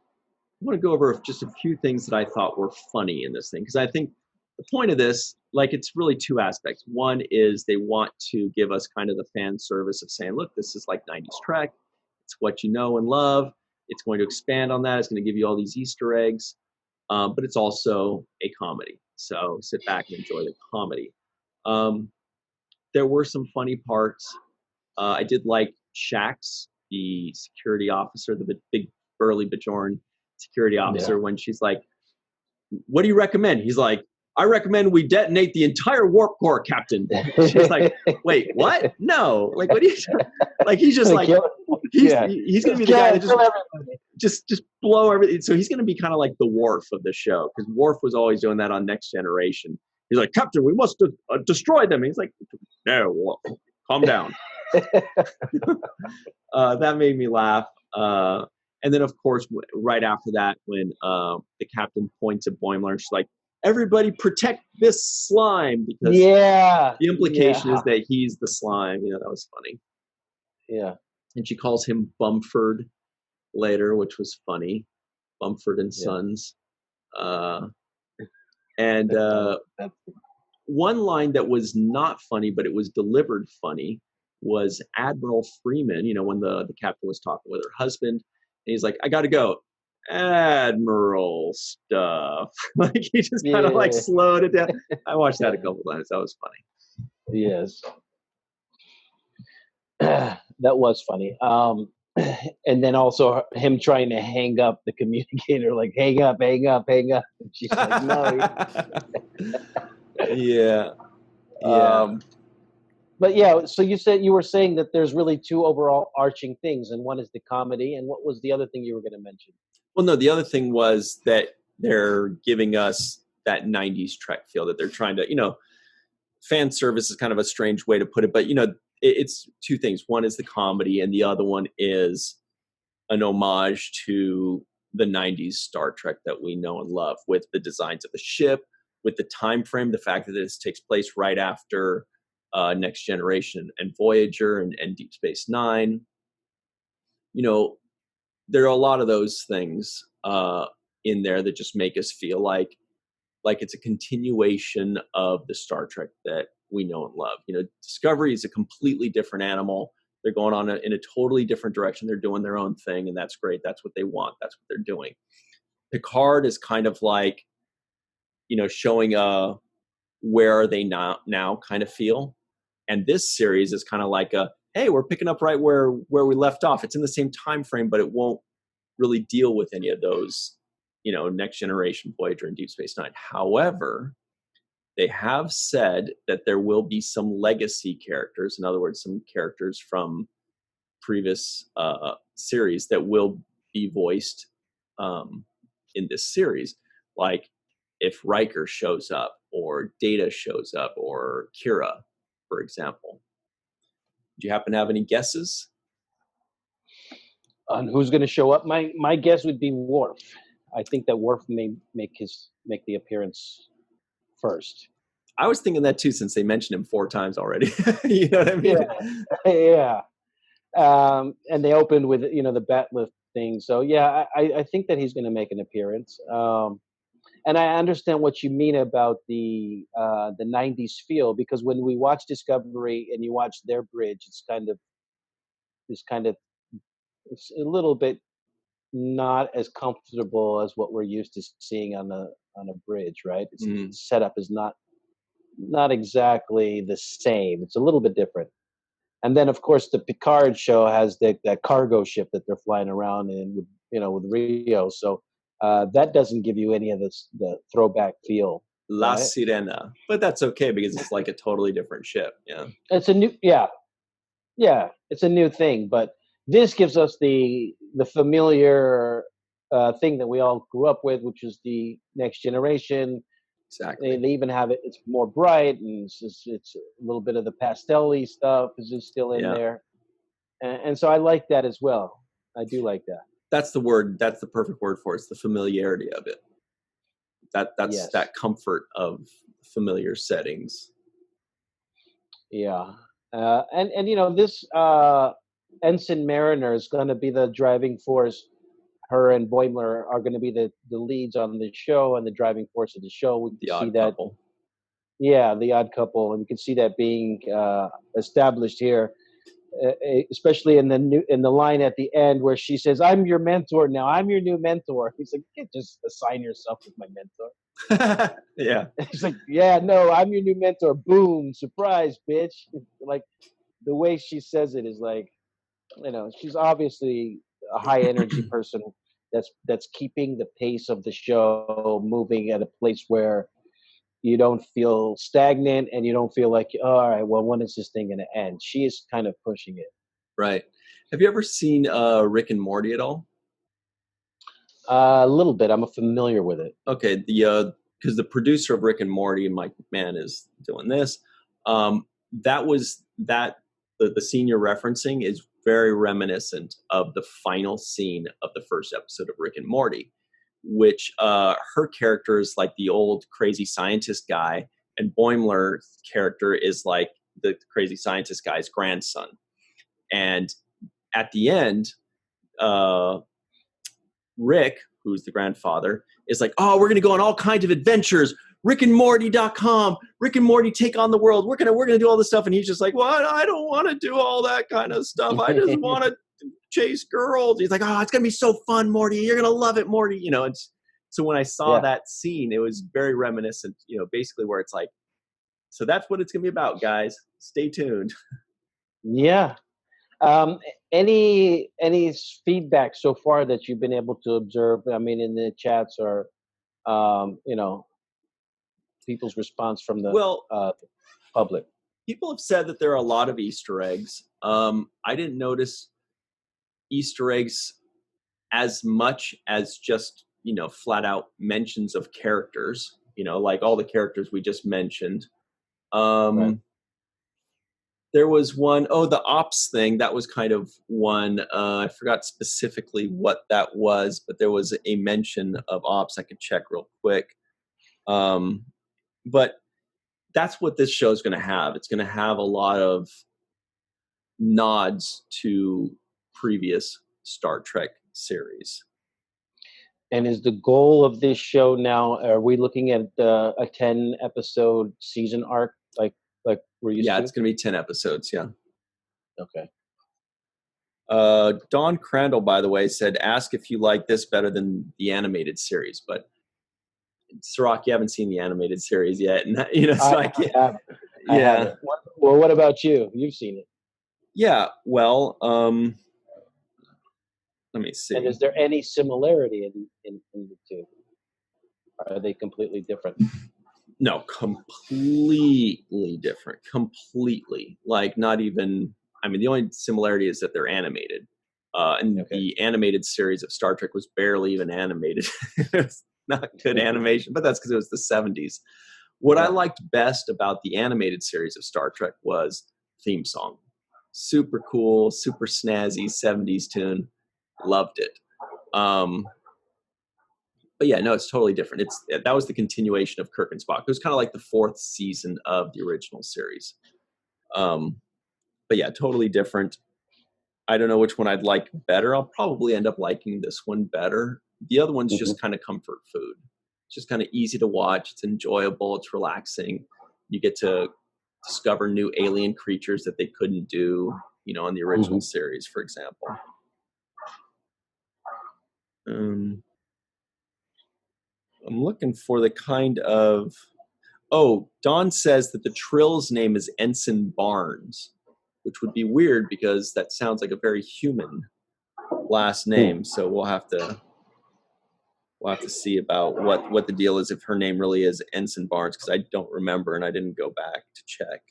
to go over just a few things that I thought were funny in this thing, because I think the point of this, like, it's really 2 aspects. One is they want to give us kind of the fan service of saying, look, this is like 90s Trek. It's what you know and love. It's going to expand on that. It's going to give you all these Easter eggs, but it's also a comedy. So sit back and enjoy the comedy. There were some funny parts. I did like Shax, the security officer, the big burly Bajoran security officer, when she's like, what do you recommend? He's like, I recommend we detonate the entire warp core, Captain. She's like, wait, what? No. Like, what do you, like, he's just like, he's going to be the guy that just blow everything. So he's going to be kind of like the Worf of the show, because Worf was always doing that on Next Generation. He's like, Captain, we must destroy them. And he's like, no, Worf, calm down. That made me laugh. And then, of course, right after that, when the captain points at Boimler, and she's like, everybody protect this slime, because the implication is that he's the slime. That was funny. Yeah. And she calls him Bumford later, which was funny. Bumford and Sons. And one line that was not funny, but it was delivered funny, was Admiral Freeman, when the captain was talking with her husband, and he's like, I gotta go. Admiral stuff. Like, he just kind of like slowed it down. I watched that a couple times. That was funny. Yes. That was funny. And then also him trying to hang up the communicator, like, hang up. And she's like, no. Yeah. But yeah, so you were saying that there's really 2 overall arching things, and one is the comedy, and what was the other thing you were going to mention? Well, no, the other thing was that they're giving us that 90s Trek feel, that they're trying to, fan service is kind of a strange way to put it, but, it's 2 things. One is the comedy, and the other one is an homage to the 90s Star Trek that we know and love, with the designs of the ship, with the time frame, the fact that this takes place right after Next Generation and Voyager and Deep Space Nine. There are a lot of those things in there that just make us feel like it's a continuation of the Star Trek that we know and love. Discovery is a completely different animal. They're going on in a totally different direction. They're doing their own thing, and that's great. That's what they want. That's what they're doing. Picard is kind of like, showing where are they now kind of feel. And this series is kind of like hey, we're picking up right where we left off. It's in the same time frame, but it won't really deal with any of those, Next Generation, Voyager, and Deep Space Nine. However, they have said that there will be some legacy characters, in other words, some characters from previous series that will be voiced in this series. Like if Riker shows up, or Data shows up, or Kira, for example. Do you happen to have any guesses On who's going to show up? My guess would be Worf. I think that Worf may make the appearance first. I was thinking that too, since they mentioned him 4 times already. You know what I mean? Yeah, yeah. And they opened with the Batlift thing, so yeah, I think that he's going to make an appearance. And I understand what you mean about the '90s feel, because when we watch Discovery and you watch their bridge, it's it's a little bit not as comfortable as what we're used to seeing on a bridge, right? It's Mm, the setup is not exactly the same. It's a little bit different. And then, of course, the Picard show has that cargo ship that they're flying around in with Rio. So that doesn't give you any of the throwback feel, La right? Sirena, but that's okay because it's like a totally different ship. Yeah, It's a new, yeah, it's a new thing. But this gives us the familiar thing that we all grew up with, which is the Next Generation. exactly. They even have it. It's more bright, and it's a little bit of the pastel-y stuff is just still in Yeah, there, and so I like that as well. I do like that. that's the word. That's the perfect word for it. It's the familiarity of it. That's Yes, that comfort of familiar settings. yeah, and this Ensign Mariner is going to be the driving force. Her and Boimler are going to be the leads on the show and the driving force of the show. We can The see odd that, couple. yeah, the odd couple, and we can see that being established here, especially in the line at the end where she says, "I'm your mentor now. I'm your new mentor." He's like, "You can't just assign yourself as my mentor." Yeah, He's like, "Yeah, no, I'm your new mentor." Boom, surprise, bitch. Like the way she says it is like, she's obviously a high energy person that's keeping the pace of the show moving at a place where you don't feel stagnant and you don't feel like, oh, all right, well, when is this thing going to end? She is kind of pushing it. right. Have you ever seen Rick and Morty at all? A little bit. I'm familiar with it. Okay, the because the producer of Rick and Morty, Mike McMahon, is doing this. That was that the scene you're referencing is very reminiscent of the final scene of the first episode of Rick and Morty, which her character is like the old crazy scientist guy, and Boimler's character is like the crazy scientist guy's grandson. And at the end, uh, Rick, who's the grandfather, is like, "Oh, we're going to go on all kinds of adventures. RickandMorty.com. Rick and Morty take on the world. We're gonna do all this stuff." And he's just like, "What? I don't want to do all that kind of stuff. I just want to chase girls." He's like, "Oh, it's gonna be so fun, Morty. You're gonna love it, Morty." So when I saw Yeah. that scene, it was very reminiscent. Basically where it's like, so that's what it's gonna be about, guys. Stay tuned. Yeah. Um, any feedback so far that you've been able to observe? I mean, in the chats or um, you know people's response from the Well, public. people have said that there are a lot of Easter eggs. I didn't notice Easter eggs as much as just flat out mentions of characters, like all the characters we just mentioned. Right. There was one, oh, the ops thing, that was kind of one. I forgot specifically what that was, but there was a mention of ops. I could check real quick. But that's what this show is going to have. It's going to have a lot of nods to previous Star Trek series. And is the goal of this show now? Are we looking at a 10 episode season arc like we're used Yeah, to? it's going to be 10 episodes. Yeah. Okay. Don Crandall, by the way, said, "Ask if you like this better than the animated series." But Cirroc, you haven't seen the animated series yet, and so I can't. I have. I Yeah, haven't. Well, what about you? You've seen it. yeah. Well, let me And see. is there any similarity in the two? Are they completely different? No, completely different. Completely, like not even. I mean, the only similarity is that they're animated. And Okay. the animated series of Star Trek was barely even animated. It's not good animation, but that's because it was the 70s. What I Yeah. liked best about the animated series of Star Trek was theme song. Super cool, super snazzy 70s tune. Loved it. But yeah, no, it's totally different. That was the continuation of Kirk and Spock. It was kind of like the fourth season of the original series. But yeah, totally different. I don't know which one I'd like better. I'll probably end up liking this one better. The other one's just kind of comfort food. It's just kind of easy to watch. It's enjoyable. It's relaxing. You get to discover new alien creatures that they couldn't do, on the original series, for example. I'm looking for the kind of... Oh, Don says that the Trill's name is Ensign Barnes, which would be weird because that sounds like a very human last name. So we'll have to see about what the deal is if her name really is Ensign Barnes, because I don't remember and I didn't go back to check.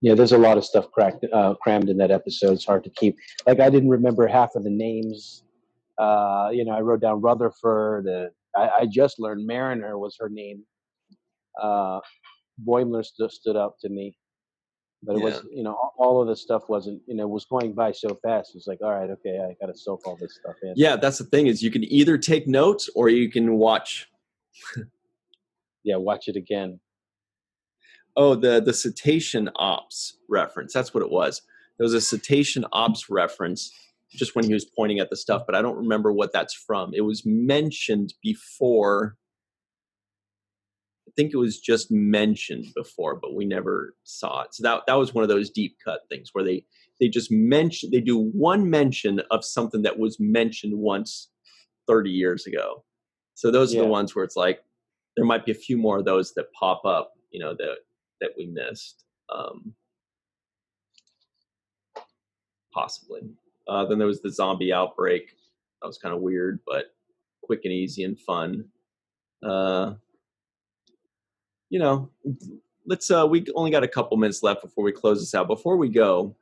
Yeah, there's a lot of stuff crammed in that episode. It's hard to keep. Like, I didn't remember half of the names. I wrote down Rutherford. I just learned Mariner was her name. Boimler stood up to me. But it was, all of this stuff wasn't, was going by so fast. It was like, all right, okay, I got to soak all this stuff in. Yeah, that's the thing is you can either take notes or you can watch. Yeah, watch it again. Oh, the cetacean ops reference. That's what it was. There was a cetacean ops reference just when he was pointing at the stuff, but I don't remember what that's from. It was mentioned before. I think it was just mentioned before, but we never saw it. So that was one of those deep cut things where they just mention, they do one mention of something that was mentioned once 30 years ago. So those are the ones where it's like, there might be a few more of those that pop up, that we missed. Possibly. Then there was the zombie outbreak. That was kind of weird, but quick and easy and fun. Let's we only got a couple minutes left before we close this out. Before we go,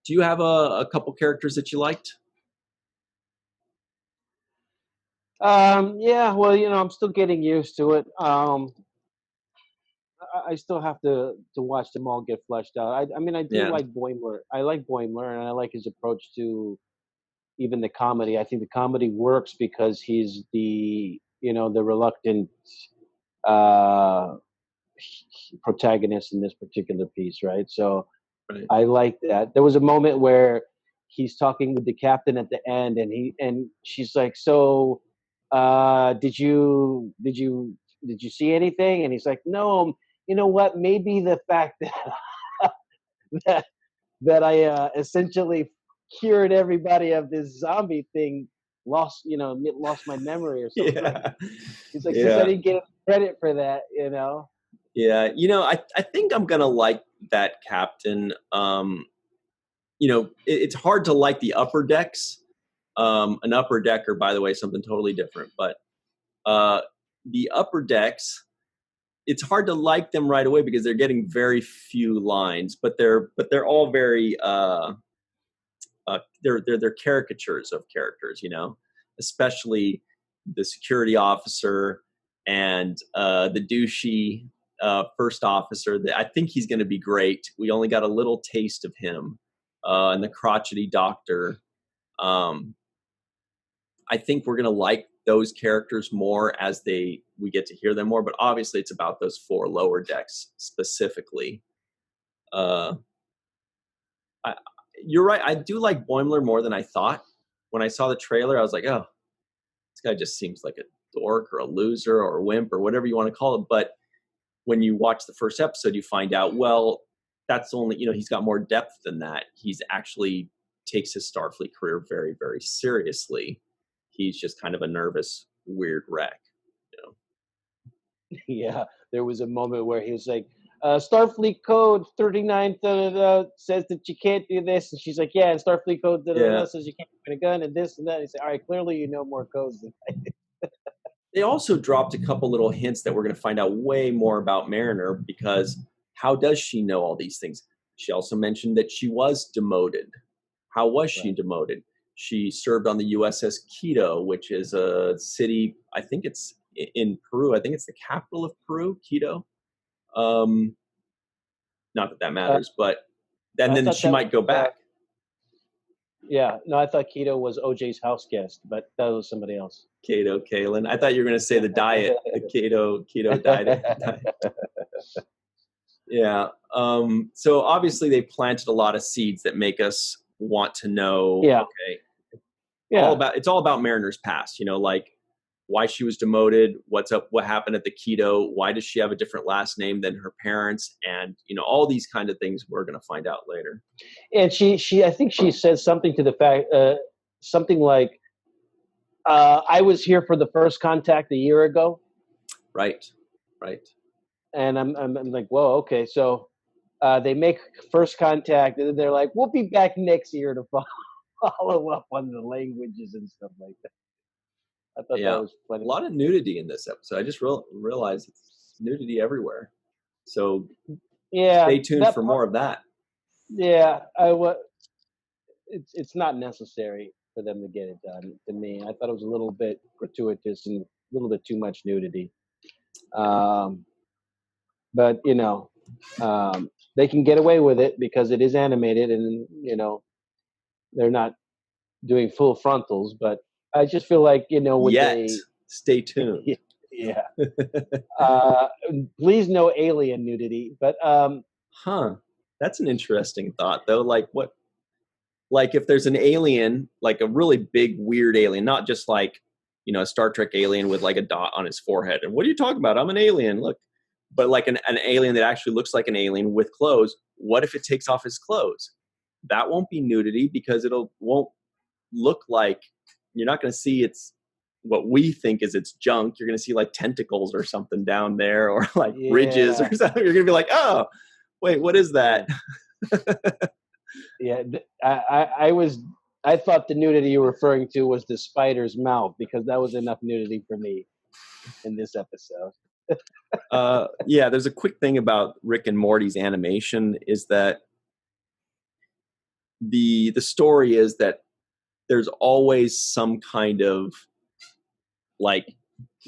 do you have a couple characters that you liked? Yeah, well, I'm still getting used to it. I still have to watch them all get fleshed out. I mean, I do like Boimler. I like Boimler, and I like his approach to even the comedy. I think the comedy works because he's the the reluctant protagonist in this particular piece, right? So I like that. There was a moment where he's talking with the captain at the end, and she's like, "So, did you see anything?" And he's like, "No. You know what? Maybe the fact that that I essentially cured everybody of this zombie thing lost my memory or something." Like, he's like, "Since I didn't get credit for that, Yeah, I think I'm gonna like that captain. It's hard to like the upper decks. An upper decker, by the way, something totally different. But the upper decks, it's hard to like them right away because they're getting very few lines, but they're all very they're caricatures of characters, especially the security officer and the douchey first officer. I think he's going to be great. We only got a little taste of him, and the crotchety doctor. I think we're going to like those characters more as we get to hear them more, but obviously it's about those four lower decks specifically. You're right. I do like Boimler more than I thought. When I saw the trailer, I was like, oh, this guy just seems like a dork or a loser or a wimp or whatever you want to call it. But when you watch the first episode, you find out, well, that's only, he's got more depth than that. He's actually takes his Starfleet career very, very seriously. He's just kind of a nervous, weird wreck. Yeah, there was a moment where he was like, Starfleet Code 39 says that you can't do this, and she's like, yeah, and Starfleet Code says you can't point a gun and this and that. And he said, all right, clearly you know more codes than I do. They also dropped a couple little hints that we're going to find out way more about Mariner, because how does she know all these things? She also mentioned that she was demoted. How was she demoted? She served on the USS Quito, which is a city, I think it's in Peru. I think it's the capital of Peru, Quito. Not that matters, but then she might go back. Yeah, no, I thought keto was OJ's house guest, but that was somebody else. Keto Kalen. I thought you were going to say the diet, the keto diet. Yeah. So obviously they planted a lot of seeds that make us want to know. Yeah, Okay, yeah, it's all about Mariner's past. You know, like why she was demoted, what's up, what happened at the keto, why does she have a different last name than her parents, and all these kind of things we're going to find out later. and I think she says something to the fact, something like, "I was here for the first contact a year ago," Right. and I'm like, "Whoa, okay." So they make first contact, and then they're like, "We'll be back next year to follow up on the languages and stuff like that." I thought that Yeah. was funny. A lot of nudity in this episode. I just realized it's nudity everywhere. So Yeah, stay tuned for more of that. Yeah, it's not necessary for them to get it done. To me, I thought it was a little bit gratuitous and a little bit too much nudity. But they can get away with it because it is animated, and they're not doing full frontals. But I just feel like with Stay tuned. yeah. Uh, Please no alien nudity, but That's an interesting thought, though. Like what? Like if there's an alien, like a really big weird alien, not just like a Star Trek alien with like a dot on his forehead. And what are you talking about? I'm an alien. Look, but like an alien that actually looks like an alien with clothes. What if it takes off his clothes? That won't be nudity because won't look like, you're not going to see it's what we think is its junk. You're going to see like tentacles or something down there, or like ridges or something. You're going to be like, oh, wait, what is that? Yeah, I thought the nudity you were referring to was the spider's mouth, because that was enough nudity for me in this episode. Yeah, there's a quick thing about Rick and Morty's animation is that the story is that there's always some kind of like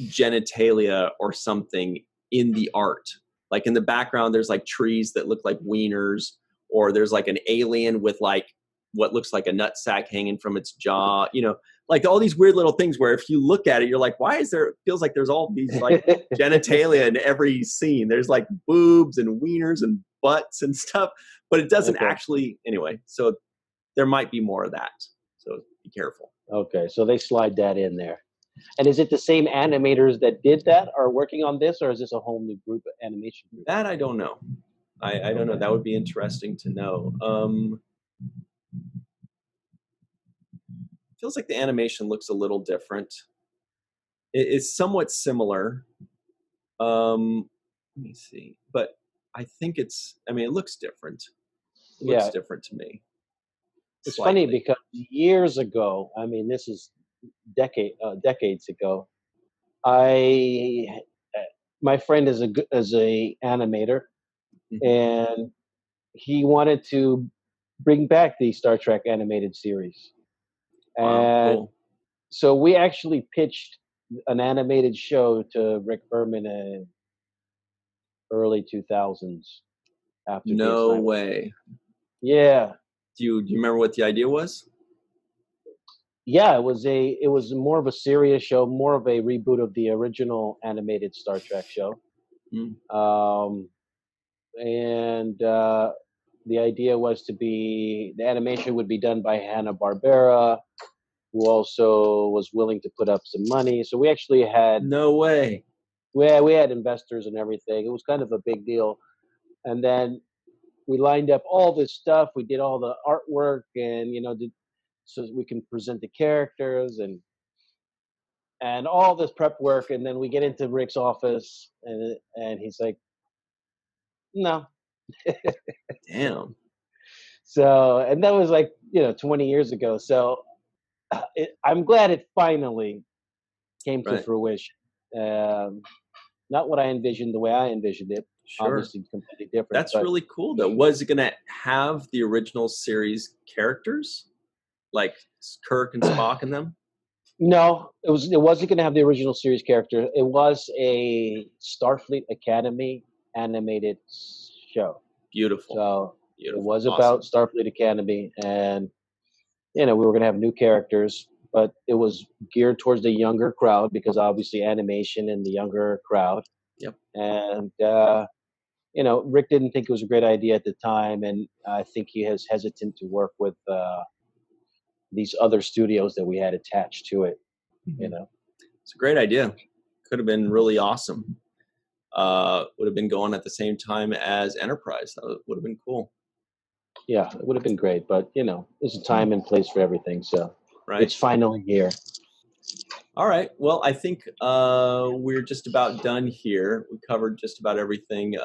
genitalia or something in the art. Like in the background, there's like trees that look like wieners, or there's like an alien with like what looks like a nutsack hanging from its jaw. Like all these weird little things where if you look at it, you're like, why is there? It feels like there's all these like genitalia in every scene. There's like boobs and wieners and butts and stuff, but it doesn't actually. Anyway, so there might be more of that. So be careful. Okay, so they slide that in there. And is it the same animators that did that are working on this, or is this a whole new group of animation group? That I don't know. I don't know. That would be interesting to know. Feels like the animation looks a little different. It's somewhat similar. Let me see. But I think it looks different. It looks different to me. It's funny because years ago, this is decades ago, my friend is a animator, and he wanted to bring back the Star Trek animated series. And cool. So we actually pitched an animated show to Rick Berman in early 2000s. No way. Yeah. Do you remember what the idea was? Yeah, it was more of a serious show, more of a reboot of the original animated Star Trek show. And the idea was the animation would be done by Hanna-Barbera, who also was willing to put up some money. So we actually had no way. We had investors and everything. It was kind of a big deal. And then we lined up all this stuff. We did all the artwork, and so we can present the characters and all this prep work. And then we get into Rick's office, and he's like, "No." Damn. So, and that was like 20 years ago. So I'm glad it finally came to fruition. Not what I envisioned, the way I envisioned it. Sure. Obviously completely different. That's really cool though. Was it going to have the original series characters like Kirk and Spock in them? No, it wasn't going to have the original series character. It was a Starfleet Academy animated show. Beautiful. So Beautiful. it was about Starfleet Academy, and you know, we were going to have new characters, but it was geared towards the younger crowd because obviously animation and the younger crowd. Yep. And you know, Rick didn't think it was a great idea at the time, and I think he is hesitant to work with these other studios that we had attached to it. You know, It's a great idea. Could have been really awesome. Would have been going at the same time as Enterprise. That would have been cool. yeah, it would have been great, but you know, there's a time and place for everything, so Right. it's finally here. All right. Well, I think we're just about done here. We covered just about everything.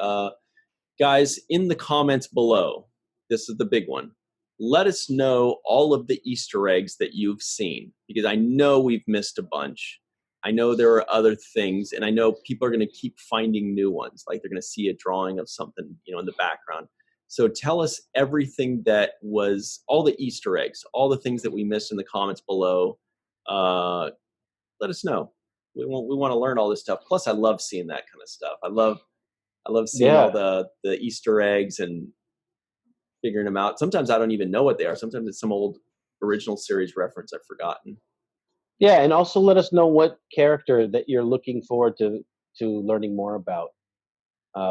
Guys, in the comments below, this is the big one. Let us know all of the Easter eggs that you've seen, because I know we've missed a bunch. I know there are other things, and I know people are going to keep finding new ones. Like they're going to see a drawing of something, you know, in the background. So tell us everything that was, all the Easter eggs, all the things that we missed in the comments below. Let us know. We want to learn all this stuff. Plus, I love seeing that kind of stuff. I love seeing all the Easter eggs and figuring them out. Sometimes I don't even know what they are. Sometimes it's some old original series reference I've forgotten. Yeah, and also let us know what character that you're looking forward to learning more about.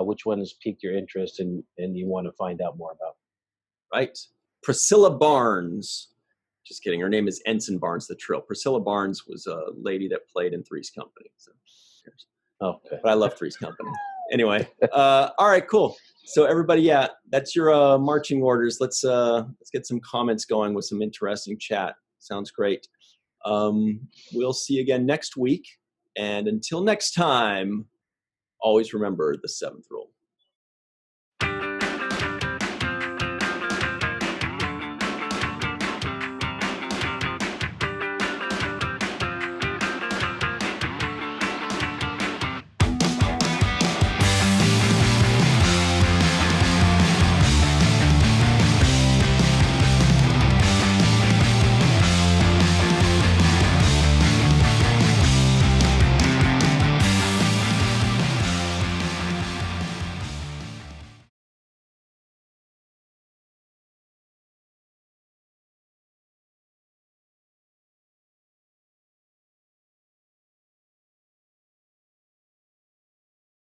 Which one has piqued your interest and you want to find out more about. Right. Priscilla Barnes. Just kidding. Her name is Ensign Barnes the Trill. Priscilla Barnes was a lady that played in Three's Company. So, okay. But I love Three's Company. Anyway, all right, cool. So everybody, yeah, that's your marching orders. Let's get some comments going with some interesting chat. Sounds great. We'll see you again next week. And until next time, always remember the seventh rule.